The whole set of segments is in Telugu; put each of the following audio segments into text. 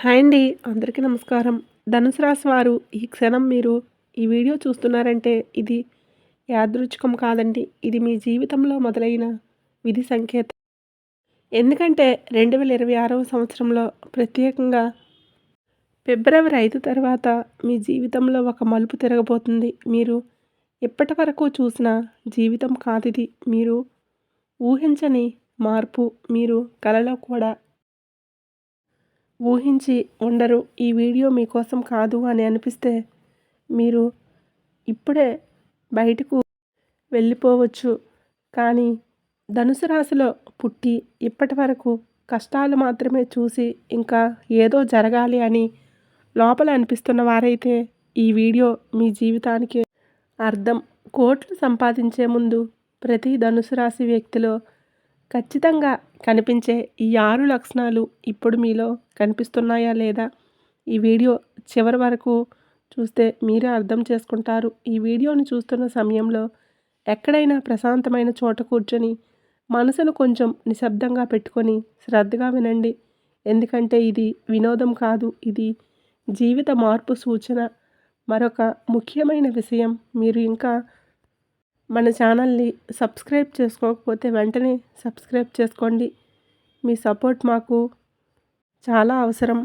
హాయ్ అండి. అందరికీ నమస్కారం. ధనుసు రాశి వారు ఈ క్షణం మీరు ఈ వీడియో చూస్తున్నారంటే ఇది యాదృచ్ఛికం కాదండి. ఇది మీ జీవితంలో మొదలైన విధి సంకేతం. ఎందుకంటే 2026వ సంవత్సరంలో ప్రత్యేకంగా ఫిబ్రవరి 5 తర్వాత మీ జీవితంలో ఒక మలుపు తిరగబోతుంది. మీరు ఇప్పటివరకు చూసిన జీవితం కాదిది. మీరు ఊహించని మార్పు. మీరు కలలో కూడా ఊహించి ఉండరు. ఈ వీడియో మీకోసం కాదు అని అనిపిస్తే మీరు ఇప్పుడే బయటకు వెళ్ళిపోవచ్చు. కానీ ధనుసు రాశిలో పుట్టి ఇప్పటి వరకు కష్టాలు మాత్రమే చూసి ఇంకా ఏదో జరగాలి అని లోపల అనిపిస్తున్న వారైతే ఈ వీడియో మీ జీవితానికి అర్థం. కోట్లు సంపాదించే ముందు ప్రతి ధనుసు రాశి వ్యక్తిలో ఖచ్చితంగా కనిపించే ఈ 6 లక్షణాలు ఇప్పుడు మీలో కనిపిస్తున్నాయా లేదా? ఈ వీడియో చివరి వరకు చూస్తే మీరే అర్థం చేసుకుంటారు. ఈ వీడియోని చూస్తున్న సమయంలో ఎక్కడైనా ప్రశాంతమైన చోట కూర్చొని మనసును కొంచెం నిశ్శబ్దంగా పెట్టుకొని శ్రద్ధగా వినండి. ఎందుకంటే ఇది వినోదం కాదు, ఇది జీవిత మార్పు సూచన. మరొక ముఖ్యమైన విషయం, మీరు ఇంకా మన ఛానల్ని సబ్స్క్రైబ్ చేసుకోకపోతే వెంటనే సబ్స్క్రైబ్ చేసుకోండి. మీ సపోర్ట్ మాకు చాలా అవసరం.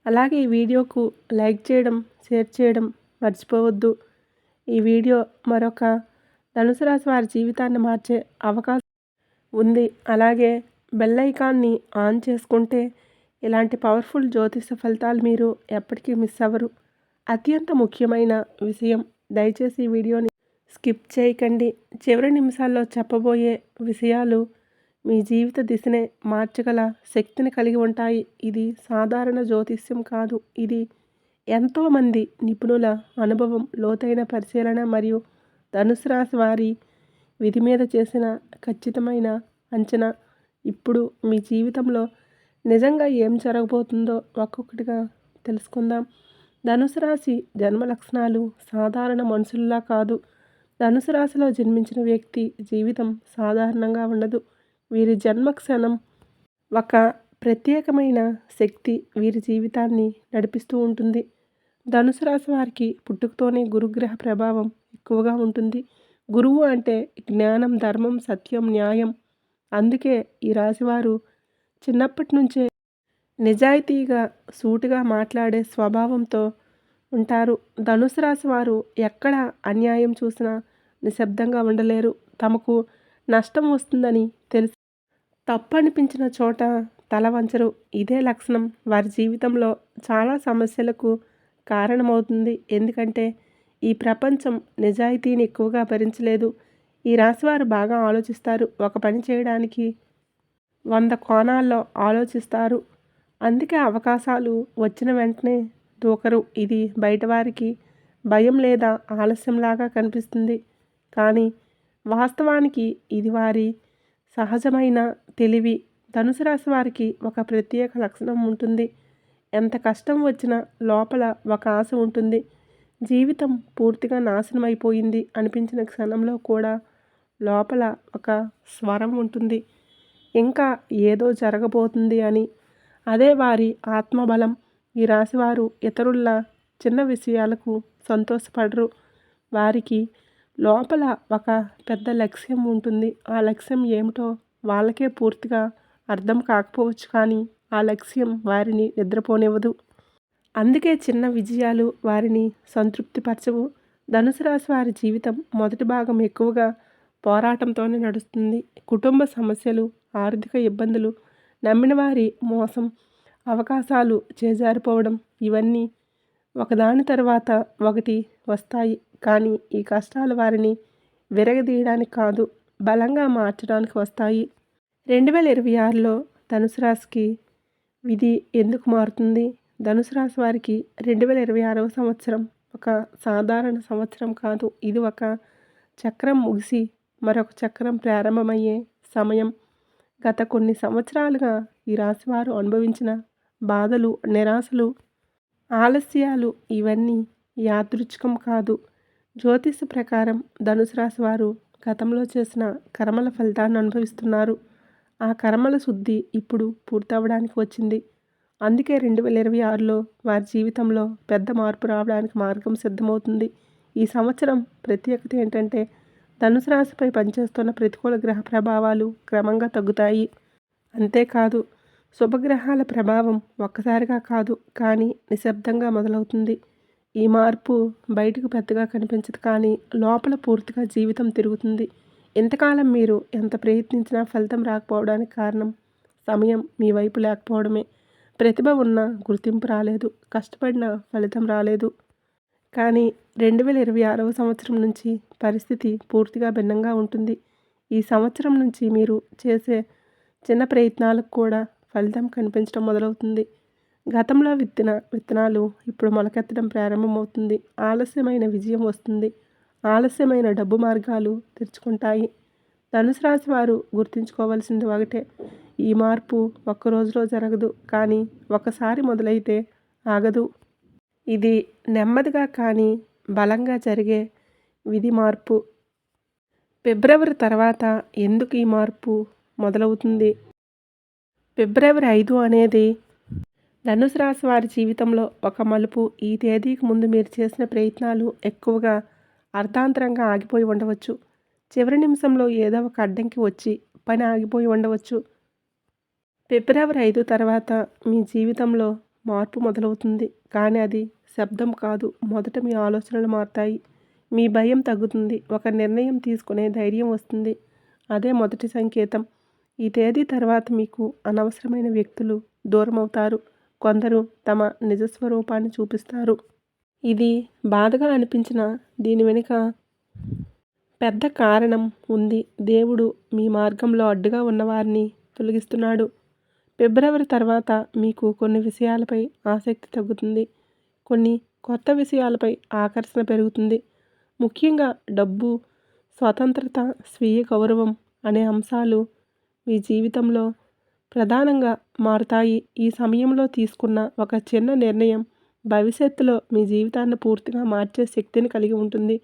అలాగే ఈ వీడియోకు లైక్ చేయడం, షేర్ చేయడం మర్చిపోవద్దు. ఈ వీడియో మరొక ధనుసు రాశి వారి జీవితాన్ని మార్చే అవకాశం ఉంది. అలాగే బెల్ ఐకాన్ని ఆన్ చేసుకుంటే ఇలాంటి పవర్ఫుల్ జ్యోతిష ఫలితాలు మీరు ఎప్పటికీ మిస్ అవ్వరు. అత్యంత ముఖ్యమైన విషయం, దయచేసి ఈ వీడియోని స్కిప్ చేయకండి. చివరి నిమిషాల్లో చెప్పబోయే విషయాలు మీ జీవిత దిశనే మార్చగల శక్తిని కలిగి ఉంటాయి. ఇది సాధారణ జ్యోతిష్యం కాదు. ఇది ఎంతోమంది నిపుణుల అనుభవం, లోతైన పరిశీలన మరియు ధనుసు రాశి వారి విధి మీద చేసిన ఖచ్చితమైన అంచనా. ఇప్పుడు మీ జీవితంలో నిజంగా ఏం జరగబోతుందో ఒక్కొక్కటిగా తెలుసుకుందాం. ధనుసు రాశి జన్మ లక్షణాలు సాధారణ మనుషుల్లా కాదు. ధనుసు రాశిలో జన్మించిన వ్యక్తి జీవితం సాధారణంగా ఉండదు. వీరి జన్మ క్షణం ఒక ప్రత్యేకమైన శక్తి వీరి జీవితాన్ని నడిపిస్తూ ఉంటుంది. ధనుసు రాశి వారికి పుట్టుకతోనే గురుగ్రహ ప్రభావం ఎక్కువగా ఉంటుంది. గురువు అంటే జ్ఞానం, ధర్మం, సత్యం, న్యాయం. అందుకే ఈ రాశివారు చిన్నప్పటి నుంచే నిజాయితీగా, సూటిగా మాట్లాడే స్వభావంతో ఉంటారు. ధనుసు రాశి వారు ఎక్కడ అన్యాయం చూసినా నిశ్శబ్దంగా ఉండలేరు. తమకు నష్టం వస్తుందని తెలిసి తప్పు అనిపించిన చోట తల వంచరు. ఇదే లక్షణం వారి జీవితంలో చాలా సమస్యలకు కారణమవుతుంది. ఎందుకంటే ఈ ప్రపంచం నిజాయితీని ఎక్కువగా భరించలేదు. ఈ రాశివారు బాగా ఆలోచిస్తారు. ఒక పని చేయడానికి 100 కోణాల్లో ఆలోచిస్తారు. అందుకే అవకాశాలు వచ్చిన వెంటనే దూకరు. ఇది బయటవారికి భయం లేదా ఆలస్యంలాగా కనిపిస్తుంది. కానీ వాస్తవానికి ఇది వారి సహజమైన తెలివి. ధనుసు రాశి వారికి ఒక ప్రత్యేక లక్షణం ఉంటుంది. ఎంత కష్టం వచ్చినా లోపల ఒక ఆశ ఉంటుంది. జీవితం పూర్తిగా నాశనం అయిపోయింది అనిపించిన క్షణంలో కూడా లోపల ఒక స్వరం ఉంటుంది, ఇంకా ఏదో జరగబోతుంది అని. అదే వారి ఆత్మబలం. ఈ రాశివారు ఇతరుల చిన్న విషయాలకు సంతోషపడరు. వారికి లోపల ఒక పెద్ద లక్ష్యం ఉంటుంది. ఆ లక్ష్యం ఏమిటో వాళ్ళకే పూర్తిగా అర్థం కాకపోవచ్చు, కానీ ఆ లక్ష్యం వారిని నిద్రపోనివ్వదు. అందుకే చిన్న విజయాలు వారిని సంతృప్తిపరచవు. ధనుసు రాశి వారి జీవితం మొదటి భాగం ఎక్కువగా పోరాటంతోనే నడుస్తుంది. కుటుంబ సమస్యలు, ఆర్థిక ఇబ్బందులు, నమ్మిన వారి మోసం, అవకాశాలు చేజారిపోవడం, ఇవన్నీ ఒకదాని తర్వాత ఒకటి వస్తాయి. కానీ ఈ కష్టాలు వారిని విరగదీయడానికి కాదు, బలంగా మార్చడానికి వస్తాయి. 2026లో ధనుసు రాశికి విధి ఎందుకు మారుతుంది? ధనుసు రాశి వారికి 2026వ సంవత్సరం ఒక సాధారణ సంవత్సరం కాదు. ఇది ఒక చక్రం ముగిసి మరొక చక్రం ప్రారంభమయ్యే సమయం. గత కొన్ని సంవత్సరాలుగా ఈ రాశివారు అనుభవించిన బాధలు, నిరాశలు, ఆలస్యాలు ఇవన్నీ యాదృచ్ఛికం కాదు. జ్యోతిష ప్రకారం ధనుసు రాశి వారు గతంలో చేసిన కర్మల ఫలితాన్ని అనుభవిస్తున్నారు. ఆ కర్మల శుద్ధి ఇప్పుడు పూర్తవడానికి వచ్చింది. అందుకే 2026లో వారి జీవితంలో పెద్ద మార్పు రావడానికి మార్గం సిద్ధమవుతుంది. ఈ సంవత్సరం ప్రత్యేకత ఏంటంటే ధనుసు రాశిపై పనిచేస్తున్న ప్రతికూల గ్రహ ప్రభావాలు క్రమంగా తగ్గుతాయి. అంతేకాదు శుభగ్రహాల ప్రభావం ఒక్కసారిగా కాదు, కానీ నిశ్శబ్దంగా మొదలవుతుంది. ఈ మార్పు బయటకు పెద్దగా కనిపించదు, కానీ లోపల పూర్తిగా జీవితం తిరుగుతుంది. ఇంతకాలం మీరు ఎంత ప్రయత్నించినా ఫలితం రాకపోవడానికి కారణం సమయం మీ వైపు లేకపోవడమే. ప్రతిభ ఉన్నా గుర్తింపు రాలేదు, కష్టపడిన ఫలితం రాలేదు. కానీ 2026వ సంవత్సరం నుంచి పరిస్థితి పూర్తిగా భిన్నంగా ఉంటుంది. ఈ సంవత్సరం నుంచి మీరు చేసే చిన్న ప్రయత్నాలకు కూడా ఫలితం కనిపించడం మొదలవుతుంది. గతంలో విత్తిన విత్తనాలు ఇప్పుడు మొలకెత్తడం ప్రారంభమవుతుంది. ఆలస్యమైన విజయం వస్తుంది. ఆలస్యమైన డబ్బు మార్గాలు తెరుచుకుంటాయి. ధనుసు రాశి వారు గుర్తుంచుకోవాల్సింది ఒకటే, ఈ మార్పు ఒక్క రోజులో జరగదు, కానీ ఒకసారి మొదలైతే ఆగదు. ఇది నెమ్మదిగా కానీ బలంగా జరిగే విధి మార్పు. ఫిబ్రవరి తర్వాత ఎందుకు ఈ మార్పు మొదలవుతుంది? ఫిబ్రవరి 5 అనేది ధనుసు రాశి వారి జీవితంలో ఒక మలుపు. ఈ తేదీకి ముందు మీరు చేసిన ప్రయత్నాలు ఎక్కువగా అర్ధాంతరంగా ఆగిపోయి ఉండవచ్చు. చివరి నిమిషంలో ఏదో ఒక అడ్డంకి వచ్చి పని ఆగిపోయి ఉండవచ్చు. ఫిబ్రవరి 5 తర్వాత మీ జీవితంలో మార్పు మొదలవుతుంది, కానీ అది శబ్దం కాదు. మొదట మీ ఆలోచనలు మారుతాయి, మీ భయం తగ్గుతుంది, ఒక నిర్ణయం తీసుకునే ధైర్యం వస్తుంది. అదే మొదటి సంకేతం. ఈ తేదీ తర్వాత మీకు అనవసరమైన వ్యక్తులు దూరం అవుతారు. కొందరు తమ నిజస్వరూపాన్ని చూపిస్తారు. ఇది బాధగా అనిపించిన దీని వెనుక పెద్ద కారణం ఉంది. దేవుడు మీ మార్గంలో అడ్డుగా ఉన్నవారిని తొలగిస్తున్నాడు. ఫిబ్రవరి తర్వాత మీకు కొన్ని విషయాలపై ఆసక్తి తగ్గుతుంది. కొన్ని కొత్త విషయాలపై ఆకర్షణ పెరుగుతుంది. ముఖ్యంగా డబ్బు, స్వతంత్రత, స్వీయ గౌరవం అనే అంశాలు మీ జీవితంలో ప్రధానంగా మారుతాయి. ఈ సమయంలో తీసుకున్న ఒక చిన్న నిర్ణయం భవిష్యత్తులో మీ జీవితాన్ని పూర్తిగా మార్చే శక్తిని కలిగి ఉంటుంది.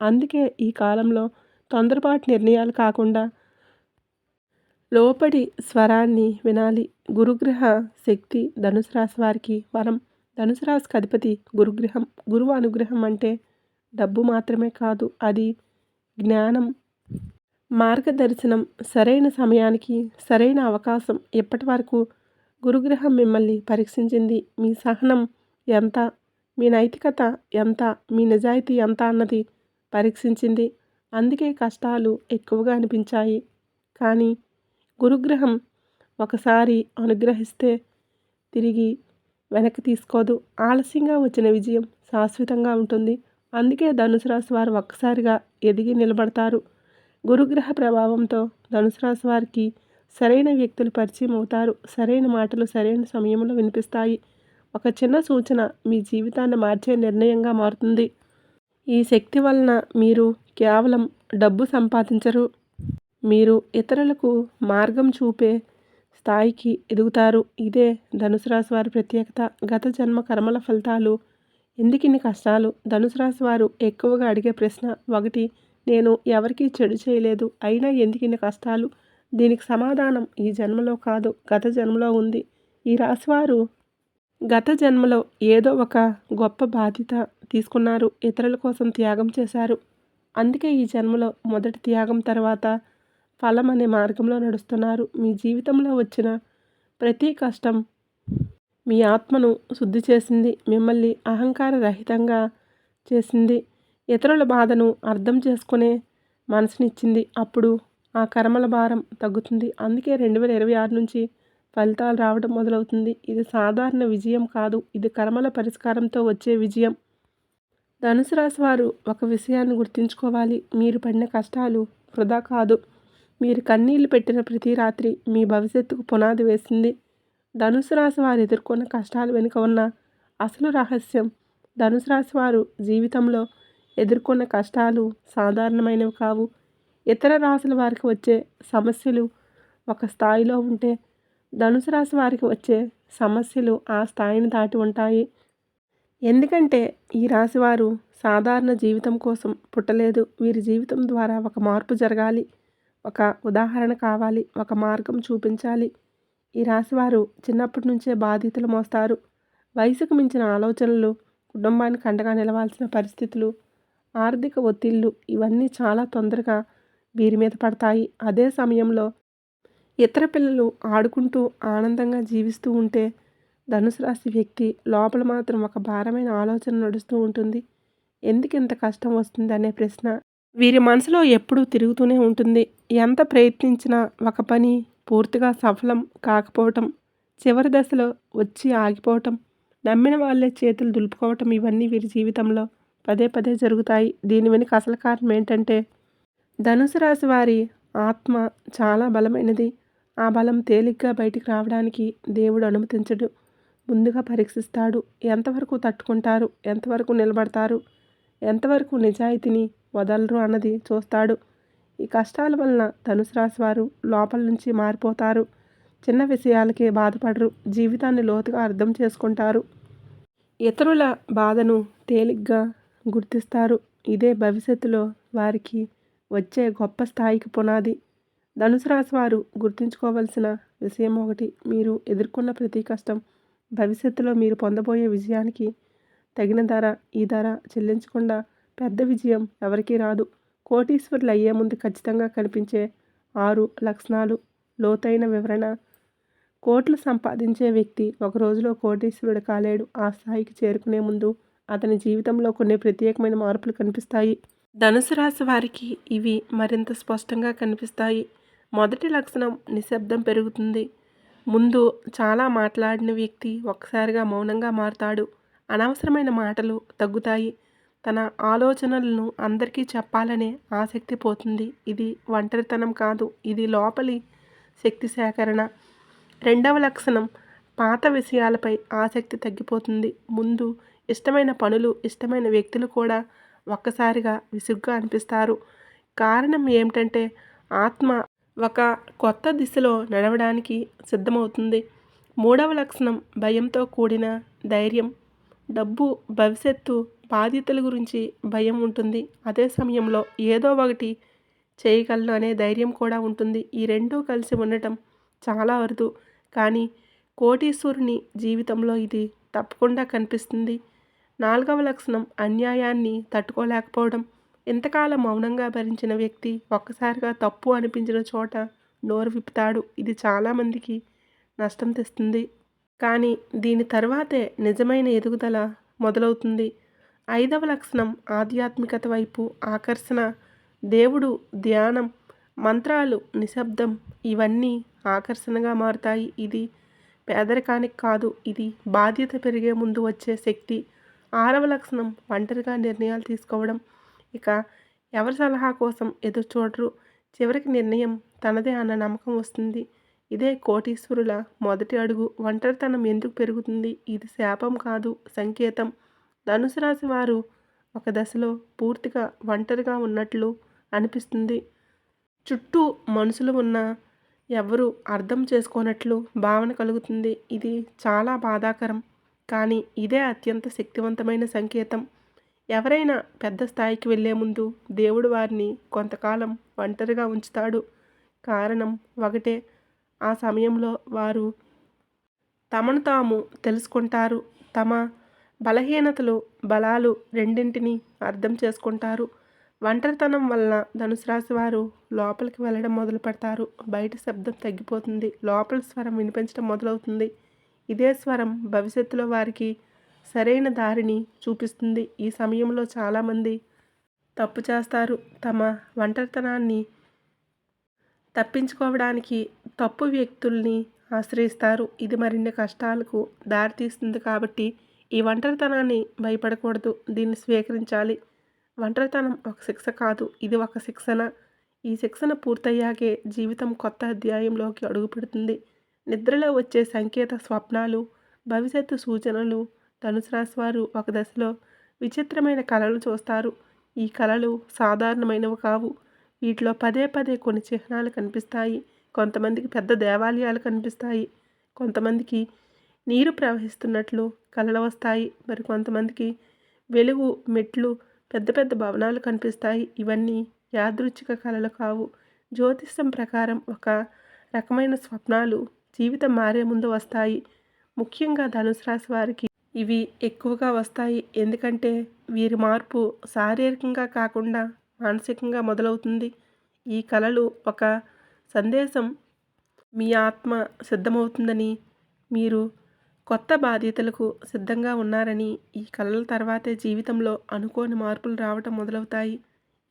అందుకే ఈ కాలంలో తొందరపాటు నిర్ణయాలు కాకుండా లోపడి స్వరాన్ని వినాలి. గురుగ్రహ శక్తి ధనుసు రాశి వారికి వరం. ధనుసు రాశికి అధిపతి గురుగ్రహం. గురువు అనుగ్రహం అంటే డబ్బు మాత్రమే కాదు, అది జ్ఞానం, మార్గదర్శనం, సరైన సమయానికి సరైన అవకాశం. ఇప్పటి వరకు గురుగ్రహం మిమ్మల్ని పరీక్షించింది. మీ సహనం ఎంత, మీ నైతికత ఎంత, మీ నిజాయితీ ఎంత అన్నది పరీక్షించింది. అందుకే కష్టాలు ఎక్కువగా అనిపించాయి. కానీ గురుగ్రహం ఒకసారి అనుగ్రహిస్తే తిరిగి వెనక్కి తీసుకోదు. ఆలస్యంగా వచ్చిన విజయం శాశ్వతంగా ఉంటుంది. అందుకే ధనుసు రాశి వారు ఒక్కసారిగా ఎదిగి నిలబడతారు. గురుగ్రహ ప్రభావంతో ధనుసు రాశి వారికి సరైన వ్యక్తులు పరిచయం అవుతారు. సరైన మాటలు సరైన సమయంలో వినిపిస్తాయి. ఒక చిన్న సూచన మీ జీవితాన్ని మార్చే నిర్ణయంగా మారుతుంది. ఈ శక్తి వలన మీరు కేవలం డబ్బు సంపాదించరు, మీరు ఇతరులకు మార్గం చూపే స్థాయికి ఎదుగుతారు. ఇదే ధనుసు రాశి వారి ప్రత్యేకత. గత జన్మ కర్మల ఫలితాలు. ఎందుకిన్ని కష్టాలు? ధనుసు రాశి వారు ఎక్కువగా అడిగే ప్రశ్న ఒకటి, నేను ఎవరికీ చెడు చేయలేదు, అయినా ఎందుకిన్ని కష్టాలు? దీనికి సమాధానం ఈ జన్మలో కాదు, గత జన్మలో ఉంది. ఈ రాశివారు గత జన్మలో ఏదో ఒక గొప్ప బాధ్యత తీసుకున్నారు, ఇతరుల కోసం త్యాగం చేశారు. అందుకే ఈ జన్మలో మొదటి త్యాగం తర్వాత ఫలం అనే మార్గంలో నడుస్తున్నారు. మీ జీవితంలో వచ్చిన ప్రతి కష్టం మీ ఆత్మను శుద్ధి చేసింది, మిమ్మల్ని అహంకార రహితంగా చేసింది, ఇతరుల బాధను అర్థం చేసుకునే మనసునిచ్చింది. అప్పుడు ఆ కర్మల భారం తగ్గుతుంది. అందుకే 2026 నుంచి ఫలితాలు రావడం మొదలవుతుంది. ఇది సాధారణ విజయం కాదు, ఇది కర్మల పరిష్కారంతో వచ్చే విజయం. ధనుసు రాశి వారు ఒక విషయాన్ని గుర్తుంచుకోవాలి, మీరు పడిన కష్టాలు వృధా కాదు. మీరు కన్నీళ్లు పెట్టిన ప్రతి రాత్రి మీ భవిష్యత్తుకు పునాది వేసింది. ధనుసు రాశి వారు ఎదుర్కొన్న కష్టాల వెనుక ఉన్న అసలు రహస్యం. ధనుసు రాశి వారు జీవితంలో ఎదుర్కొన్న కష్టాలు సాధారణమైనవి కావు. ఇతర రాశుల వారికి వచ్చే సమస్యలు ఒక స్థాయిలో ఉంటే ధనుసు రాశి వారికి వచ్చే సమస్యలు ఆ స్థాయిని దాటి ఉంటాయి. ఎందుకంటే ఈ రాశివారు సాధారణ జీవితం కోసం పుట్టలేదు. వీరి జీవితం ద్వారా ఒక మార్పు జరగాలి, ఒక ఉదాహరణ కావాలి, ఒక మార్గం చూపించాలి. ఈ రాశివారు చిన్నప్పటి నుంచే బాధ్యతలు మోస్తారు. వయసుకు మించిన ఆలోచనలు, కుటుంబానికి అండగా నిలవాల్సిన పరిస్థితులు, ఆర్థిక ఒత్తిళ్ళు ఇవన్నీ చాలా తొందరగా వీరి మీద పడతాయి. అదే సమయంలో ఇతర పిల్లలు ఆడుకుంటూ ఆనందంగా జీవిస్తూ ఉంటే ధనుసు రాశి వ్యక్తి లోపల మాత్రం ఒక భారమైన ఆలోచన నడుస్తూ ఉంటుంది. ఎందుకు ఇంత కష్టం వస్తుంది అనే ప్రశ్న వీరి మనసులో ఎప్పుడూ తిరుగుతూనే ఉంటుంది. ఎంత ప్రయత్నించినా ఒక పని పూర్తిగా సఫలం కాకపోవటం, చివరి దశలో వచ్చి ఆగిపోవటం, నమ్మిన వాళ్ళే చేతులు దులుపుకోవటం ఇవన్నీ వీరి జీవితంలో పదే పదే జరుగుతాయి. దీని వెనుక అసలు కారణం ఏంటంటే ధనుసు రాశి వారి ఆత్మ చాలా బలమైనది. ఆ బలం తేలిగ్గా బయటికి రావడానికి దేవుడు అనుమతించడు. ముందుగా పరీక్షిస్తాడు. ఎంతవరకు తట్టుకుంటారు, ఎంతవరకు నిలబడతారు, ఎంతవరకు నిజాయితీని వదలరు అన్నది చూస్తాడు. ఈ కష్టాల వలన ధనుసు రాశి వారు లోపల నుంచి మారిపోతారు. చిన్న విషయాలకే బాధపడరు. జీవితాన్ని లోతుగా అర్థం చేసుకుంటారు. ఇతరుల బాధను తేలిగ్గా గుర్తిస్తారు. ఇదే భవిష్యత్తులో వారికి వచ్చే గొప్ప స్థాయికి పునాది. ధనుసు రాశి వారు గుర్తుంచుకోవలసిన విషయం ఒకటి, మీరు ఎదుర్కొన్న ప్రతి కష్టం భవిష్యత్తులో మీరు పొందబోయే విజయానికి తగిన ధర. ఈ ధర చెల్లించకుండా పెద్ద విజయం ఎవరికీ రాదు. కోటీశ్వరులు అయ్యే ముందు ఖచ్చితంగా కనిపించే 6 లక్షణాలు. లోతైన వివరణ. కోట్లు సంపాదించే వ్యక్తి ఒక రోజులో కోటీశ్వరుడు కాలేడు. ఆ స్థాయికి చేరుకునే ముందు అతని జీవితంలో కొన్ని ప్రత్యేకమైన మార్పులు కనిపిస్తాయి. ధనుసు రాశి వారికి ఇవి మరింత స్పష్టంగా కనిపిస్తాయి. మొదటి లక్షణం, నిశ్శబ్దం పెరుగుతుంది. ముందు చాలా మాట్లాడిన వ్యక్తి ఒక్కసారిగా మౌనంగా మారతాడు. అనవసరమైన మాటలు తగ్గుతాయి. తన ఆలోచనలను అందరికీ చెప్పాలనే ఆసక్తి పోతుంది. ఇది ఒంటరితనం కాదు, ఇది లోపలి శక్తి సేకరణ. రెండవ లక్షణం, పాత విషయాలపై ఆసక్తి తగ్గిపోతుంది. ముందు ఇష్టమైన పనులు, ఇష్టమైన వ్యక్తులు కూడా ఒక్కసారిగా విసుగ్గా అనిపిస్తారు. కారణం ఏమిటంటే ఆత్మ ఒక కొత్త దిశలో నడవడానికి సిద్ధమవుతుంది. మూడవ లక్షణం, భయంతో కూడిన ధైర్యం. డబ్బు, భవిష్యత్తు, బాధ్యతల గురించి భయం ఉంటుంది. అదే సమయంలో ఏదో ఒకటి చేయగలను అనే ధైర్యం కూడా ఉంటుంది. ఈ రెండూ కలిసి ఉండటం చాలా అరుదు. కానీ కోటీశ్వరుని జీవితంలో ఇది తప్పకుండా కనిపిస్తుంది. నాలుగవ లక్షణం, అన్యాయాన్ని తట్టుకోలేకపోవడం. ఇంతకాలం మౌనంగా భరించిన వ్యక్తి ఒక్కసారిగా తప్పు అనిపించిన చోట నోరు విప్పుతాడు. ఇది చాలామందికి నష్టం తెస్తుంది. కానీ దీని తర్వాతే నిజమైన ఎదుగుదల మొదలవుతుంది. ఐదవ లక్షణం, ఆధ్యాత్మికత వైపు ఆకర్షణ. దేవుడు, ధ్యానం, మంత్రాలు, నిశ్శబ్దం ఇవన్నీ ఆకర్షణగా మారుతాయి. ఇది పేదరికానికి కాదు, ఇది బాధ్యత పెరిగే ముందు వచ్చే శక్తి. ఆరవ లక్షణం, ఒంటరిగా నిర్ణయాలు తీసుకోవడం. ఇక ఎవరి సలహా కోసం ఎదురు చూడరు. చివరికి నిర్ణయం తనదే అన్న నమ్మకం వస్తుంది. ఇదే కోటీశ్వరుల మొదటి అడుగు. ఒంటరితనం ఎందుకు పెరుగుతుంది? ఇది శాపం కాదు, సంకేతం. ధనుసు రాశి వారు ఒక దశలో పూర్తిగా ఒంటరిగా ఉన్నట్లు అనిపిస్తుంది. చుట్టూ మనుషులు ఉన్నా ఎవరు అర్థం చేసుకోనట్లు భావన కలుగుతుంది. ఇది చాలా బాధాకరం. కానీ ఇదే అత్యంత శక్తివంతమైన సంకేతం. ఎవరైనా పెద్ద స్థాయికి వెళ్ళే ముందు దేవుడు వారిని కొంతకాలం ఒంటరిగా ఉంచుతాడు. కారణం ఒకటే, ఆ సమయంలో వారు తమను తాము తెలుసుకుంటారు. తమ బలహీనతలు, బలాలు రెండింటినీ అర్థం చేసుకుంటారు. ఒంటరితనం వలన ధనుసు రాశి వారు లోపలికి వెళ్ళడం మొదలు పెడతారు. బయట శబ్దం తగ్గిపోతుంది. లోపల స్వరం వినిపించడం మొదలవుతుంది. ఇదే స్వరం భవిష్యత్తులో వారికి సరైన దారిని చూపిస్తుంది. ఈ సమయంలో చాలామంది తప్పు చేస్తారు. తమ ఒంటరితనాన్ని తప్పించుకోవడానికి తప్పు వ్యక్తుల్ని ఆశ్రయిస్తారు. ఇది మరిన్ని కష్టాలకు దారితీస్తుంది. కాబట్టి ఈ ఒంటరితనాన్ని భయపడకూడదు, దీన్ని స్వీకరించాలి. ఒంటరితనం ఒక శిక్ష కాదు, ఇది ఒక శిక్షణ. ఈ శిక్షణ పూర్తయ్యాకే జీవితం కొత్త అధ్యాయంలోకి అడుగుపెడుతుంది. నిద్రలో వచ్చే సంకేత స్వప్నాలు, భవిష్యత్తు సూచనలు. ధనుసు రాశి వారు ఒక దశలో విచిత్రమైన కలలు చూస్తారు. ఈ కలలు సాధారణమైనవి కావు. వీటిలో పదే పదే కొన్ని చిహ్నాలు కనిపిస్తాయి. కొంతమందికి పెద్ద దేవాలయాలు కనిపిస్తాయి. కొంతమందికి నీరు ప్రవహిస్తున్నట్లు కలలు వస్తాయి. మరి కొంతమందికి వెలుగు, మెట్లు, పెద్ద పెద్ద భవనాలు కనిపిస్తాయి. ఇవన్నీ యాదృచ్ఛిక కలలు కావు. జ్యోతిష్యం ప్రకారం ఒక రకమైన స్వప్నాలు జీవితం మారే ముందు వస్తాయి. ముఖ్యంగా ధనుసు రాశి వారికి ఇవి ఎక్కువగా వస్తాయి. ఎందుకంటే వీరి మార్పు శారీరకంగా కాకుండా మానసికంగా మొదలవుతుంది. ఈ కలలు ఒక సందేశం. మీ ఆత్మ సిద్ధమవుతుందని, మీరు కొత్త బాధ్యతలకు సిద్ధంగా ఉన్నారని, ఈ కలల తర్వాతే జీవితంలో అనుకోని మార్పులు రావటం మొదలవుతాయి.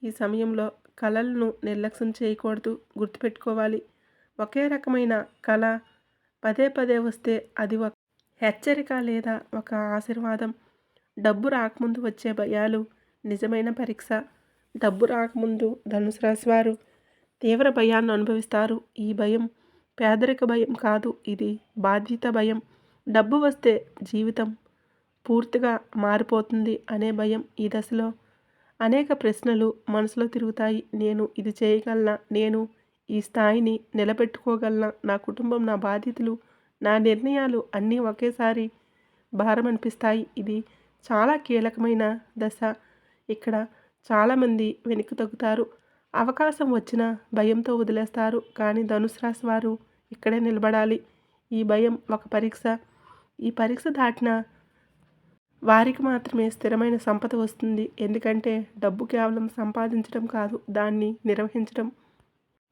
ఈ సమయంలో కలలను నిర్లక్ష్యం చేయకూడదు. గుర్తుపెట్టుకోవాలి. ఒకే రకమైన కల పదే పదే వస్తే అది ఒక హెచ్చరిక లేదా ఒక ఆశీర్వాదం. డబ్బు రాకముందు వచ్చే భయాలు నిజమైన పరీక్ష. డబ్బు రాకముందు ధనుసు రాశి వారు తీవ్ర భయాన్ని అనుభవిస్తారు. ఈ భయం పేదరిక భయం కాదు, ఇది బాధ్యత భయం. డబ్బు వస్తే జీవితం పూర్తిగా మారిపోతుంది అనే భయం. ఈ దశలో అనేక ప్రశ్నలు మనసులో తిరుగుతాయి. నేను ఇది చేయగలనా? నేను ఈ స్థాయిని నిలబెట్టుకోగలనా? నా కుటుంబం, నా బాధ్యతలు, నా నిర్ణయాలు అన్నీ ఒకేసారి భారం అనిపిస్తాయి. ఇది చాలా కీలకమైన దశ. ఇక్కడ చాలామంది వెనక్కి తగ్గుతారు. అవకాశం వచ్చినా భయంతో వదిలేస్తారు. కానీ ధనుసు రాశి వారు ఇక్కడే నిలబడాలి. ఈ భయం ఒక పరీక్ష. ఈ పరీక్ష దాటిన వారికి మాత్రమే స్థిరమైన సంపద వస్తుంది. ఎందుకంటే డబ్బు కేవలం సంపాదించడం కాదు, దాన్ని నిర్వహించడం,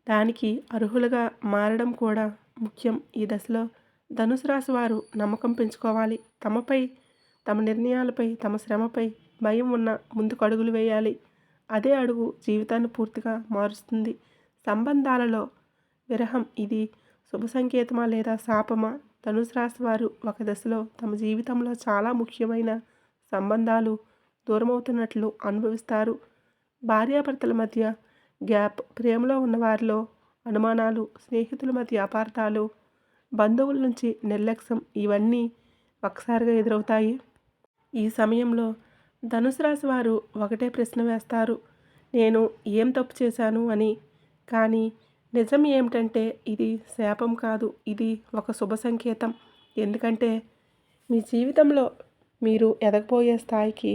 దానికి అర్హులుగా మారడం కూడా ముఖ్యం. ఈ దశలో ధనుసు రాశి వారు నమ్మకం పెంచుకోవాలి. తమపై, తమ నిర్ణయాలపై, తమ శ్రమపై భయం ఉన్న ముందుకు అడుగులు వేయాలి. అదే అడుగు జీవితాన్ని పూర్తిగా మారుస్తుంది. సంబంధాలలో విరహం ఇది శుభ సంకేతమా లేదా శాపమా? ధనుసు రాశి వారు ఒక దశలో తమ జీవితంలో చాలా ముఖ్యమైన సంబంధాలు దూరమవుతున్నట్లు అనుభవిస్తారు. భార్యాభర్తల మధ్య గ్యాప్, ప్రేమలో ఉన్నవారిలో అనుమానాలు, స్నేహితుల మధ్య అపార్థాలు, బంధువుల నుంచి నిర్లక్ష్యం ఇవన్నీ ఒకసారిగా ఎదురవుతాయి. ఈ సమయంలో ధనుసు రాశి వారు ఒకటే ప్రశ్న వేస్తారు, నేను ఏం తప్పు చేశాను అని. కానీ నిజం ఏమిటంటే ఇది శాపం కాదు, ఇది ఒక శుభ సంకేతం. ఎందుకంటే మీ జీవితంలో మీరు ఎదగబోయే స్థాయికి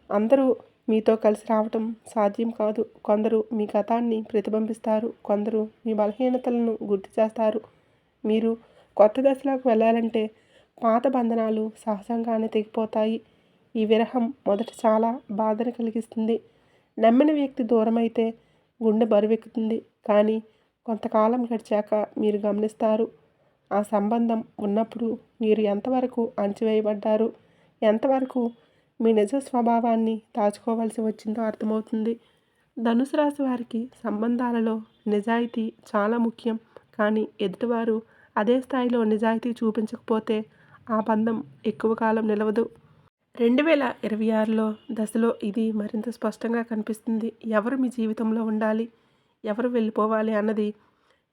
అందరూ మీతో కలిసి రావటం సాధ్యం కాదు. కొందరు మీ గతాన్ని ప్రతిబింబిస్తారు, కొందరు మీ బలహీనతలను గుర్తు చేస్తారు. మీరు కొత్త దశలోకి వెళ్ళాలంటే పాత బంధనాలు సహజంగానే తెగిపోతాయి. ఈ విరహం మొదట చాలా బాధను కలిగిస్తుంది. నమ్మిన వ్యక్తి దూరమైతే గుండె బరువెక్కుతుంది. కానీ కొంతకాలం గడిచాక మీరు గమనిస్తారు, ఆ సంబంధం ఉన్నప్పుడు మీరు ఎంతవరకు అణచివేయబడ్డారు, ఎంతవరకు మీ నిజ స్వభావాన్ని దాచుకోవాల్సి వచ్చిందో అర్థమవుతుంది. ధనుసు రాశి వారికి సంబంధాలలో నిజాయితీ చాలా ముఖ్యం. కానీ ఎదుటివారు అదే స్థాయిలో నిజాయితీ చూపించకపోతే ఆ బంధం ఎక్కువ కాలం నిలవదు. 2026లో దశలో ఇది మరింత స్పష్టంగా కనిపిస్తుంది. ఎవరు మీ జీవితంలో ఉండాలి, ఎవరు వెళ్ళిపోవాలి అన్నది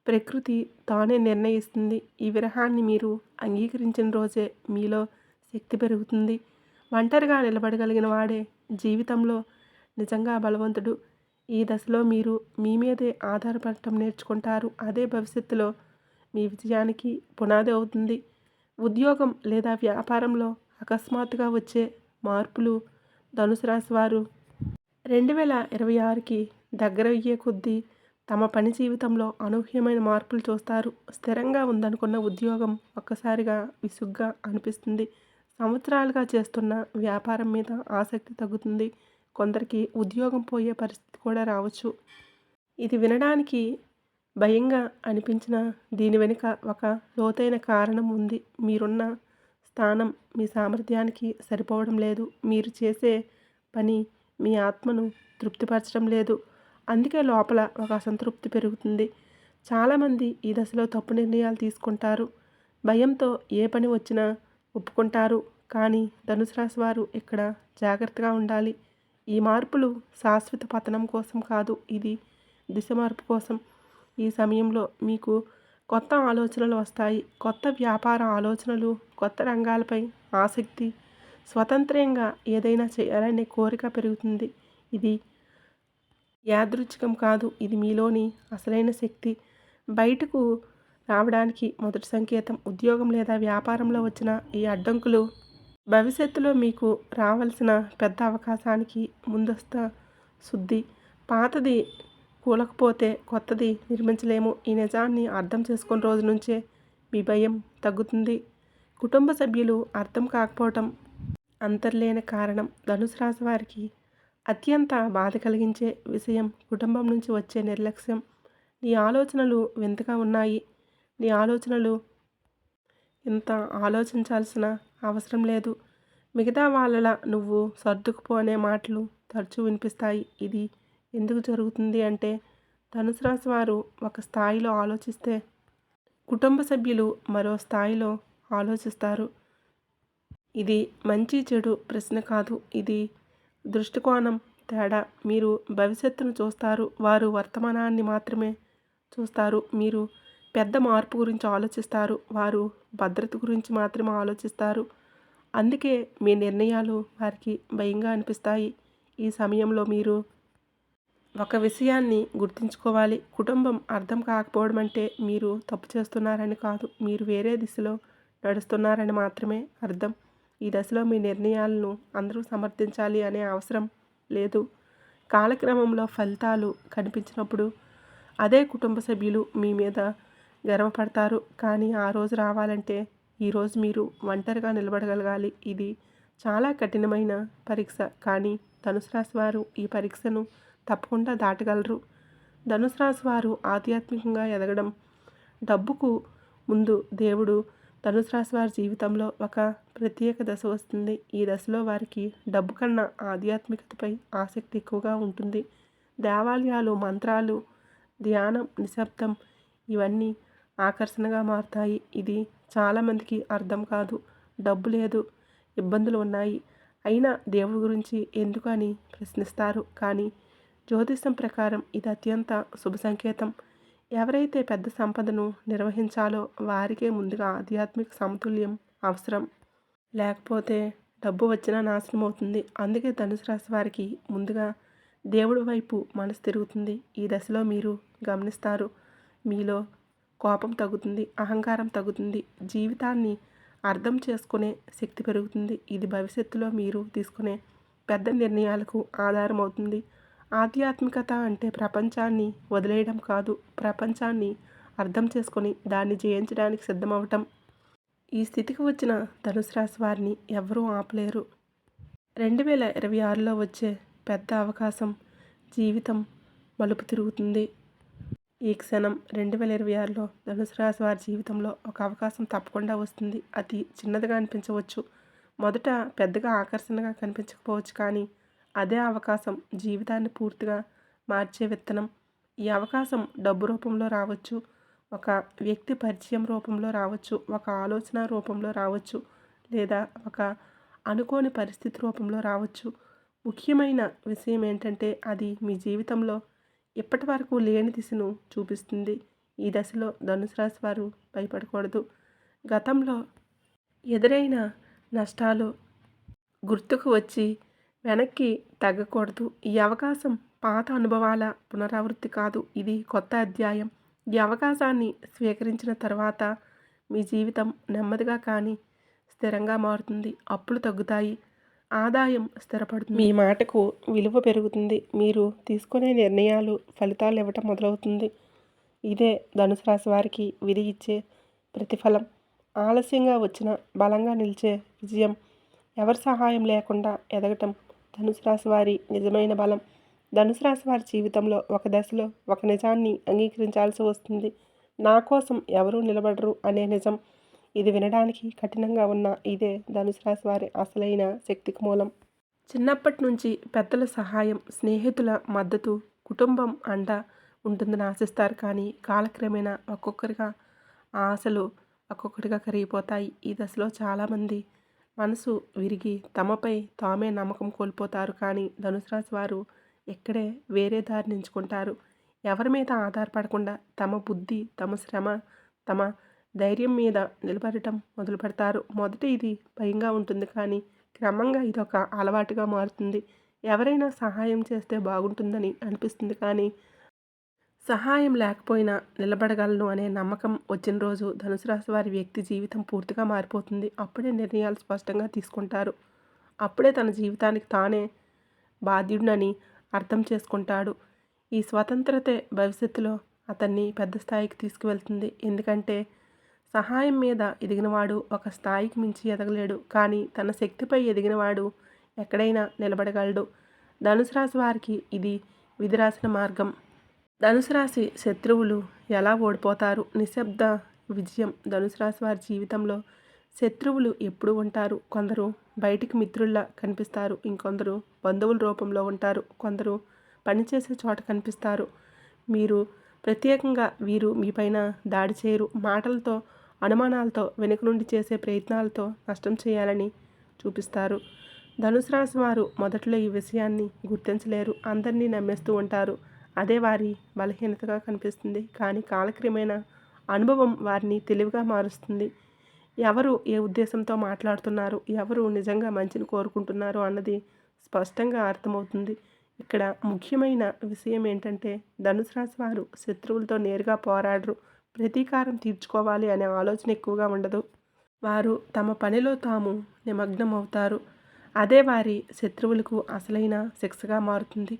ప్రకృతి తానే నిర్ణయిస్తుంది. ఈ విరహాన్ని మీరు అంగీకరించిన రోజే మీలో శక్తి పెరుగుతుంది. ఒంటరిగా నిలబడగలిగిన వాడే జీవితంలో నిజంగా బలవంతుడు. ఈ దశలో మీరు మీ మీదే ఆధారపడటం నేర్చుకుంటారు. అదే భవిష్యత్తులో మీ విజయానికి పునాది అవుతుంది. ఉద్యోగం లేదా వ్యాపారంలో అకస్మాత్తుగా వచ్చే మార్పులు ధనుసు రాశి వారు 2026కి దగ్గరయ్యే కొద్దీ తమ పని జీవితంలో అనూహ్యమైన మార్పులు చూస్తారు. స్థిరంగా ఉందనుకున్న ఉద్యోగం ఒక్కసారిగా విసుగ్గా అనిపిస్తుంది. సంవత్సరాలుగా చేస్తున్న వ్యాపారం మీద ఆసక్తి తగ్గుతుంది. కొందరికి ఉద్యోగం పోయే పరిస్థితి కూడా రావచ్చు. ఇది వినడానికి భయంగా అనిపించిన దీని వెనుక ఒక లోతైన కారణం ఉంది. మీరున్న స్థానం మీ సామర్థ్యానికి సరిపోవడం లేదు. మీరు చేసే పని మీ ఆత్మను తృప్తిపరచడం లేదు. అందుకే లోపల ఒక అసంతృప్తి పెరుగుతుంది. చాలామంది ఈ దశలో తప్పు నిర్ణయాలు తీసుకుంటారు. భయంతో ఏ పని వచ్చినా ఒప్పుకుంటారు. కానీ ధనుసు రాశి వారు ఇక్కడ జాగ్రత్తగా ఉండాలి. ఈ మార్పులు శాశ్వత పతనం కోసం కాదు, ఇది దిశ మార్పు కోసం. ఈ సమయంలో మీకు కొత్త ఆలోచనలు వస్తాయి. కొత్త వ్యాపార ఆలోచనలు, కొత్త రంగాలపై ఆసక్తి, స్వతంత్రంగా ఏదైనా చేయాలనే కోరిక పెరుగుతుంది. ఇది యాదృచ్ఛికం కాదు, ఇది మీలోని అసలైన శక్తి బయటకు రావడానికి మొదటి సంకేతం. ఉద్యోగం లేదా వ్యాపారంలో వచ్చిన ఈ అడ్డంకులు భవిష్యత్తులో మీకు రావాల్సిన పెద్ద అవకాశానికి ముందస్తు శుద్ధి. పాతది కూలకపోతే కొత్తది నిర్మించలేము. ఈ నిజాన్ని అర్థం చేసుకున్న రోజు నుంచే మీ భయం తగ్గుతుంది. కుటుంబ సభ్యులు అర్థం కాకపోవటం అంతర్లేని కారణం. ధనుసు రాశి వారికి అత్యంత బాధ కలిగించే విషయం కుటుంబం నుంచి వచ్చే నిర్లక్ష్యం. నీ ఆలోచనలు వింతగా ఉన్నాయి. నీ ఆలోచనలు ఇంత ఆలోచించాల్సిన అవసరం లేదు. మిగతా వాళ్ళలా నువ్వు సర్దుకుపోనే మాటలు తరచూ వినిపిస్తాయి. ఇది ఎందుకు జరుగుతుంది అంటే ధనుసు రాశి వారు ఒక స్థాయిలో ఆలోచిస్తే కుటుంబ సభ్యులు మరో స్థాయిలో ఆలోచిస్తారు. ఇది మంచి చెడు ప్రశ్న కాదు. ఇది దృష్టికోణం తేడా. మీరు భవిష్యత్తును చూస్తారు, వారు వర్తమానాన్ని మాత్రమే చూస్తారు. మీరు పెద్ద మార్పు గురించి ఆలోచిస్తారు, వారు భద్రత గురించి మాత్రమే ఆలోచిస్తారు. అందుకే మీ నిర్ణయాలు వారికి భయంగా అనిపిస్తాయి. ఈ సమయంలో మీరు ఒక విషయాన్ని గుర్తుంచుకోవాలి. కుటుంబం అర్థం కాకపోవడం అంటే మీరు తప్పు చేస్తున్నారని కాదు, మీరు వేరే దిశలో నడుస్తున్నారని మాత్రమే అర్థం. ఈ దశలో మీ నిర్ణయాలను అందరూ సమర్థించాలి అనే అవసరం లేదు. కాలక్రమంలో ఫలితాలు కనిపించినప్పుడు అదే కుటుంబ సభ్యులు మీ మీద గర్వపడతారు. కానీ ఆ రోజు రావాలంటే ఈరోజు మీరు ఒంటరిగా నిలబడగలగాలి. ఇది చాలా కఠినమైన పరీక్ష, కానీ ధనుసు రాశి వారు ఈ పరీక్షను తప్పకుండా దాటగలరు. ధనుసు రాశి వారు ఆధ్యాత్మికంగా ఎదగడం. డబ్బుకు ముందు దేవుడు. ధనుసు రాశి వారి జీవితంలో ఒక ప్రత్యేక దశ వస్తుంది. ఈ దశలో వారికి డబ్బు కన్నా ఆధ్యాత్మికతపై ఆసక్తి ఎక్కువగా ఉంటుంది. దేవాలయాలు, మంత్రాలు, ధ్యానం, నిశ్శబ్దం ఇవన్నీ ఆకర్షణగా మారుతాయి. ఇది చాలామందికి అర్థం కాదు. డబ్బు లేదు, ఇబ్బందులు ఉన్నాయి, అయినా దేవుడి గురించి ఎందుకు అని ప్రశ్నిస్తారు. కానీ జ్యోతిషం ప్రకారం ఇది అత్యంత శుభ సంకేతం. ఎవరైతే పెద్ద సంపదను నిర్వహించాలో వారికే ముందుగా ఆధ్యాత్మిక సమతుల్యం అవసరం. లేకపోతే డబ్బు వచ్చినా నాశనం అవుతుంది. అందుకే ధనుసు రాశి వారికి ముందుగా దేవుడి వైపు మనసు తిరుగుతుంది. ఈ దశలో మీరు గమనిస్తారు, మీలో కోపం తగ్గుతుంది, అహంకారం తగ్గుతుంది, జీవితాన్ని అర్థం చేసుకునే శక్తి పెరుగుతుంది. ఇది భవిష్యత్తులో మీరు తీసుకునే పెద్ద నిర్ణయాలకు ఆధారం అవుతుంది. ఆధ్యాత్మికత అంటే ప్రపంచాన్ని వదిలేయడం కాదు, ప్రపంచాన్ని అర్థం చేసుకొని దాన్ని జయించడానికి సిద్ధమవటం. ఈ స్థితికి వచ్చిన ధనుసు రాశి వారిని ఎవరూ ఆపలేరు. 2026లో వచ్చే పెద్ద అవకాశం జీవితం మలుపు తిరుగుతుంది. ఈ క్షణం 2026లో ధనుసు రాశి వారి జీవితంలో ఒక అవకాశం తప్పకుండా వస్తుంది. అది చిన్నదిగా అనిపించవచ్చు, మొదట పెద్దగా ఆకర్షణగా కనిపించకపోవచ్చు, కానీ అదే అవకాశం జీవితాన్ని పూర్తిగా మార్చే విత్తనం. ఈ అవకాశం డబ్బు రూపంలో రావచ్చు, ఒక వ్యక్తి పరిచయం రూపంలో రావచ్చు, ఒక ఆలోచన రూపంలో రావచ్చు, లేదా ఒక అనుకోని పరిస్థితి రూపంలో రావచ్చు. ముఖ్యమైన విషయం ఏంటంటే అది మీ జీవితంలో ఇప్పటి వరకు లేని దిశను చూపిస్తుంది. ఈ దశలో ధనుసు రాశి వారు భయపడకూడదు. గతంలో ఎదురైన నష్టాలు గుర్తుకు వచ్చి వెనక్కి తగ్గకూడదు. ఈ అవకాశం పాత అనుభవాల పునరావృత్తి కాదు, ఇది కొత్త అధ్యాయం. ఈ అవకాశాన్ని స్వీకరించిన తర్వాత మీ జీవితం నెమ్మదిగా కానీ స్థిరంగా మారుతుంది. అప్పులు తగ్గుతాయి, ఆదాయం స్థిరపడుతుంది, మీ మాటకు విలువ పెరుగుతుంది, మీరు తీసుకునే నిర్ణయాలు ఫలితాలు ఇవ్వటం మొదలవుతుంది. ఇదే ధనుసు రాశి వారికి విధి ఇచ్చే ప్రతిఫలం. ఆలస్యంగా వచ్చిన బలంగా నిలిచే విజయం. ఎవరి సహాయం లేకుండా ఎదగటం ధనుసు రాశి వారి నిజమైన బలం. ధనుసు రాశి వారి జీవితంలో ఒక దశలో ఒక నిజాన్ని అంగీకరించాల్సి వస్తుంది. నా కోసం ఎవరూ నిలబడరు అనే నిజం. ఇది వినడానికి కఠినంగా ఉన్న ఇదే ధనుసు రాశి వారి అసలైన శక్తికి మూలం. చిన్నప్పటి నుంచి పెద్దల సహాయం, స్నేహితుల మద్దతు, కుటుంబం అండ ఉంటుందని ఆశిస్తారు. కానీ కాలక్రమేణా ఒక్కొక్కరిగా ఆ ఆశలు ఒక్కొక్కటిగా కరిగిపోతాయి. ఈ దశలో చాలామంది మనసు విరిగి తమపై తామే నమ్మకం కోల్పోతారు. కానీ ధనుసు రాశి వారు ఇక్కడే వేరే దారిని ఎంచుకుంటారు. ఎవరి మీద ఆధారపడకుండా తమ బుద్ధి, తమ శ్రమ, తమ ధైర్యం మీద నిలబడటం మొదలు పెడతారు. మొదట ఇది భయంగా ఉంటుంది, కానీ క్రమంగా ఇదొక అలవాటుగా మారుతుంది. ఎవరైనా సహాయం చేస్తే బాగుంటుందని అనిపిస్తుంది, కానీ సహాయం లేకపోయినా నిలబడగలను అనే నమ్మకం వచ్చిన రోజు ధనుసు రాశి వారి వ్యక్తి జీవితం పూర్తిగా మారిపోతుంది. అప్పుడే నిర్ణయాలు స్పష్టంగా తీసుకుంటారు. అప్పుడే తన జీవితానికి తానే బాధ్యుడినని అర్థం చేసుకుంటాడు. ఈ స్వతంత్రతే భవిష్యత్తులో అతన్ని పెద్ద స్థాయికి తీసుకువెళ్తుంది. ఎందుకంటే సహాయం మీద ఎదిగినవాడు ఒక స్థాయికి మించి ఎదగలేడు, కానీ తన శక్తిపై ఎదిగినవాడు ఎక్కడైనా నిలబడగలడు. ధనుసు రాశి వారికి ఇది విధిరాసిన మార్గం. ధనుసు రాశి శత్రువులు ఎలా ఓడిపోతారు? నిశ్శబ్ద విజయం. ధనుసు రాశి వారి జీవితంలో శత్రువులు ఎప్పుడు ఉంటారు. కొందరు బయటికి మిత్రుల్లా కనిపిస్తారు, ఇంకొందరు బంధువుల రూపంలో ఉంటారు, కొందరు పనిచేసే చోట కనిపిస్తారు. మీరు ప్రత్యేకంగా వీరు మీపైన దాడి చేయరు. మాటలతో, అనుమానాలతో, వెనుక నుండి చేసే ప్రయత్నాలతో నష్టం చేయాలని చూపిస్తారు. ధనుసు రాశి వారు మొదట్లో ఈ విషయాన్ని గుర్తించలేరు, అందరినీ నమ్మేస్తూ ఉంటారు. అదే వారి బలహీనతగా కనిపిస్తుంది. కానీ కాలక్రమేణా అనుభవం వారిని తెలివిగా మారుస్తుంది. ఎవరు ఏ ఉద్దేశంతో మాట్లాడుతున్నారు, ఎవరు నిజంగా మంచిని కోరుకుంటున్నారు అన్నది స్పష్టంగా అర్థమవుతుంది. ఇక్కడ ముఖ్యమైన విషయం ఏంటంటే, ధనుసు రాశి వారు శత్రువులతో నేరుగా పోరాడరు. ప్రతీకారం తీర్చుకోవాలి అనే ఆలోచన ఎక్కువగా ఉండదు. వారు తమ పనిలో తాము నిమగ్నం అవుతారు. అదే వారి శత్రువులకు అసలైన శిక్షగా మారుతుంది.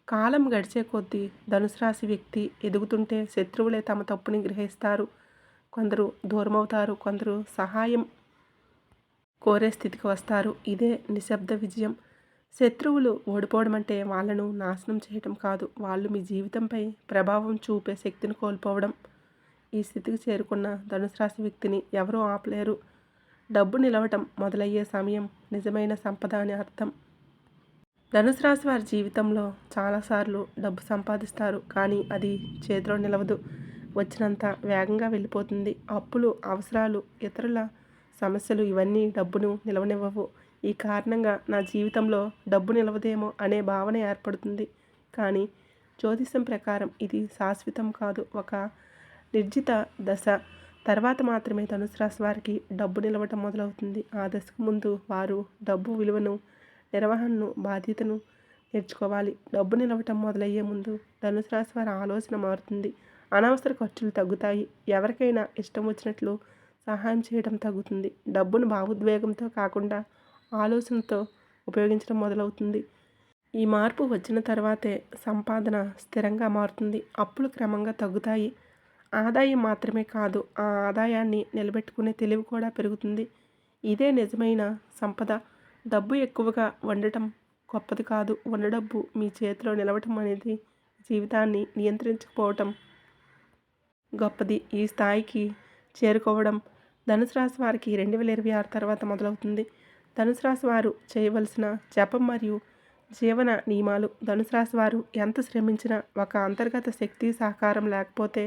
కాలం గడిచే కొద్దీ ధనుసు రాశి వ్యక్తి ఎదుగుతుంటే శత్రువులే తమ తప్పుని గ్రహిస్తారు. కొందరు దూరమవుతారు, కొందరు సహాయం కోరే స్థితికి వస్తారు. ఇదే నిశ్శబ్ద విజయం. శత్రువులు ఓడిపోవడం అంటే వాళ్ళను నాశనం చేయటం కాదు, వాళ్ళు మీ జీవితంపై ప్రభావం చూపే శక్తిని కోల్పోవడం. ఈ స్థితికి చేరుకున్న ధనుసు రాశి వ్యక్తిని ఎవరూ ఆపలేరు. డబ్బు నిలవటం మొదలయ్యే సమయం నిజమైన సంపద అని అర్థం. ధనుసు రాశి వారి జీవితంలో చాలాసార్లు డబ్బు సంపాదిస్తారు, కానీ అది చేతిలో నిలవదు. వచ్చినంత వేగంగా వెళ్ళిపోతుంది. అప్పులు, అవసరాలు, ఇతరుల సమస్యలు ఇవన్నీ డబ్బును నిలవనివ్వవు. ఈ కారణంగా నా జీవితంలో డబ్బు నిలవదేమో అనే భావన ఏర్పడుతుంది. కానీ జ్యోతిషం ప్రకారం ఇది శాశ్వతం కాదు, ఒక నిర్జిత దశ తర్వాత మాత్రమే ధనుసు రాశి వారికి డబ్బు నిలవటం మొదలవుతుంది. ఆ దశకు ముందు వారు డబ్బు విలువను, నిర్వహణను, బాధ్యతను నేర్చుకోవాలి. డబ్బు నిలవటం మొదలయ్యే ముందు ధనుసు రాశి వారి ఆలోచన మారుతుంది. అనవసర ఖర్చులు తగ్గుతాయి. ఎవరికైనా ఇష్టం వచ్చినట్లు సహాయం చేయడం తగ్గుతుంది. డబ్బును భావోద్వేగంతో కాకుండా ఆలోచనతో ఉపయోగించడం మొదలవుతుంది. ఈ మార్పు వచ్చిన తర్వాతే సంపాదన స్థిరంగా మారుతుంది. అప్పులు క్రమంగా తగ్గుతాయి. ఆదాయం మాత్రమే కాదు, ఆ ఆదాయాన్ని నిలబెట్టుకునే తెలివి కూడా పెరుగుతుంది. ఇదే నిజమైన సంపద. డబ్బు ఎక్కువగా ఉండటం గొప్పది కాదు, ఉన్న డబ్బు మీ చేతిలో నిలవటం అనేది జీవితాన్ని నియంత్రించకపోవటం గొప్పది. ఈ స్థాయికి చేరుకోవడం ధనుసు రాశి వారికి 2026 తర్వాత మొదలవుతుంది. ధనుసు రాశి వారు చేయవలసిన జపం మరియు జీవన నియమాలు. ధనుసు రాశి వారు ఎంత శ్రమించినా ఒక అంతర్గత శక్తి సహకారం లేకపోతే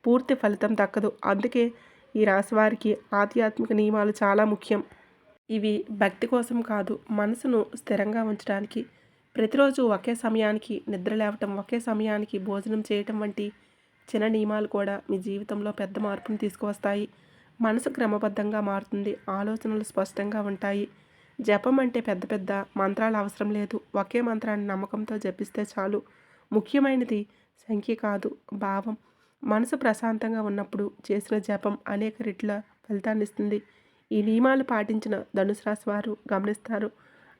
పూర్తి ఫలితం దక్కదు. అందుకే ఈ రాశి వారికి ఆధ్యాత్మిక నియమాలు చాలా ముఖ్యం. ఇవి భక్తి కోసం కాదు, మనసును స్థిరంగా ఉంచడానికి. ప్రతిరోజు ఒకే సమయానికి నిద్ర లేవటం, ఒకే సమయానికి భోజనం చేయటం వంటి చిన్న నియమాలు కూడా మీ జీవితంలో పెద్ద మార్పును తీసుకువస్తాయి. మనసు క్రమబద్ధంగా మారుతుంది, ఆలోచనలు స్పష్టంగా ఉంటాయి. జపం అంటే పెద్ద పెద్ద మంత్రాలు అవసరం లేదు. ఒకే మంత్రాన్ని నమ్మకంతో జపిస్తే చాలు. ముఖ్యమైనది సంఖ్య కాదు, భావం. మనసు ప్రశాంతంగా ఉన్నప్పుడు చేసిన జపం అనేక రెట్ల ఫలితాన్ని ఇస్తుంది. ఈ నియమాలు పాటించిన ధనుసు రాశి వారు గమనిస్తారు.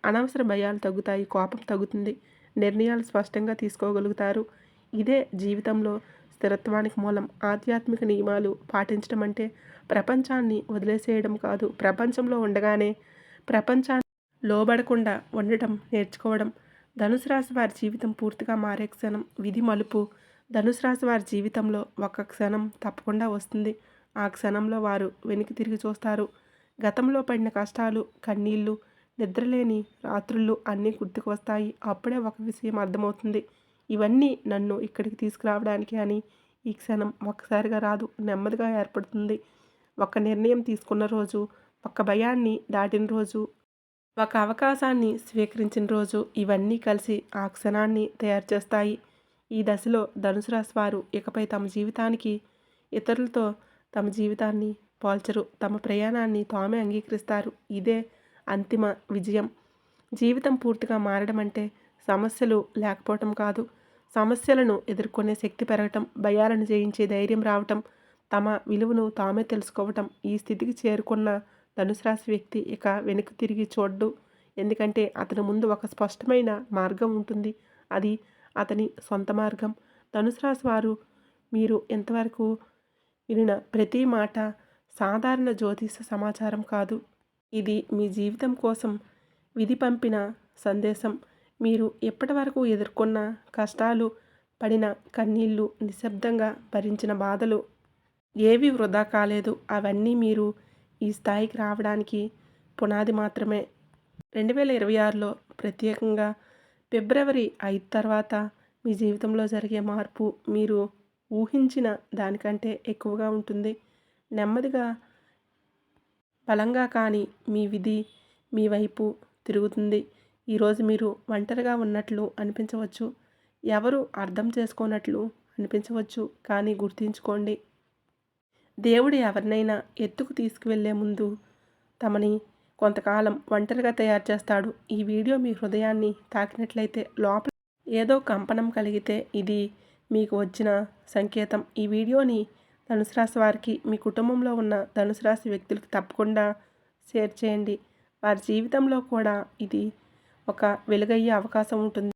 అనవసర భయాలు తగ్గుతాయి, కోపం తగ్గుతుంది, నిర్ణయాలు స్పష్టంగా తీసుకోగలుగుతారు. ఇదే జీవితంలో స్థిరత్వానికి మూలం. ఆధ్యాత్మిక నియమాలు పాటించడం అంటే ప్రపంచాన్ని వదిలేసేయడం కాదు, ప్రపంచంలో ఉండగానే ప్రపంచాన్ని లోబడకుండా ఉండటం నేర్చుకోవడం. ధనుసు రాశి వారి జీవితం పూర్తిగా మారే క్షణం, విధి మలుపు. ధనుసు రాశి వారి జీవితంలో ఒక క్షణం తప్పకుండా వస్తుంది. ఆ క్షణంలో వారు వెనక్కి తిరిగి చూస్తారు. గతంలో పడిన కష్టాలు, కన్నీళ్ళు, నిద్రలేని రాత్రుళ్ళు అన్నీ గుర్తుకు వస్తాయి. అప్పుడే ఒక విషయం అర్థమవుతుంది, ఇవన్నీ నన్ను ఇక్కడికి తీసుకురావడానికి అని. ఈ క్షణం ఒక్కసారిగా రాదు, నెమ్మదిగా ఏర్పడుతుంది. ఒక నిర్ణయం తీసుకున్న రోజు, ఒక భయాన్ని దాటిన రోజు, ఒక అవకాశాన్ని స్వీకరించిన రోజు, ఇవన్నీ కలిసి ఆ క్షణాన్ని తయారు చేస్తాయి. ఈ దశలో ధనుసు రాశి వారు ఇకపై తమ జీవితానికి ఇతరులతో తమ జీవితాన్ని పోల్చరు. తమ ప్రయాణాన్ని తామే అంగీకరిస్తారు. ఇదే అంతిమ విజయం. జీవితం పూర్తిగా మారడం అంటే సమస్యలు లేకపోవటం కాదు, సమస్యలను ఎదుర్కొనే శక్తి పెరగటం, భయాలను జయించే ధైర్యం రావటం, తమ విలువను తామే తెలుసుకోవటం. ఈ స్థితికి చేరుకున్న ధనుసు రాశి వ్యక్తి ఇక వెనక్కి తిరిగి చూడ్డు. ఎందుకంటే అతని ముందు ఒక స్పష్టమైన మార్గం ఉంటుంది. అది అతని సొంత మార్గం. ధనుసు రాశి వారు మీరు ఎంతవరకు వినిన ప్రతి మాట సాధారణ జ్యోతిష సమాచారం కాదు. ఇది మీ జీవితం కోసం విధి పంపిన సందేశం. మీరు ఇప్పటివరకు ఎదుర్కొన్న కష్టాలు, పడిన కన్నీళ్ళు, నిశ్శబ్దంగా భరించిన బాధలు ఏవి వృధా కాలేదు. అవన్నీ మీరు ఈ స్థాయికి రావడానికి పునాది మాత్రమే. 2026లో ప్రత్యేకంగా ఫిబ్రవరి 5 తర్వాత మీ జీవితంలో జరిగే మార్పు మీరు ఊహించిన దానికంటే ఎక్కువగా ఉంటుంది. నెమ్మదిగా, బలంగా, కానీ మీ విధి మీ వైపు తిరుగుతుంది. ఈరోజు మీరు ఒంటరిగా ఉన్నట్లు అనిపించవచ్చు. ఎవరు అర్థం చేసుకోనట్లు అనిపించవచ్చు. కానీ గుర్తుంచుకోండి, దేవుడు ఎవరినైనా ఎత్తుకు తీసుకువెళ్ళే ముందు తమని కొంతకాలం ఒంటరిగా తయారు చేస్తాడు. ఈ వీడియో మీ హృదయాన్ని తాకినట్లయితే, లోపల ఏదో కంపనం కలిగితే ఇది మీకు వచ్చిన సంకేతం. ఈ వీడియోని ధనుసు రాశి వారికి, మీ కుటుంబంలో ఉన్న ధనుసు రాశి వ్యక్తులకు తప్పకుండా షేర్ చేయండి. వారి జీవితంలో కూడా ఇది ఒక వెలుగయ్యే అవకాశం ఉంటుంది.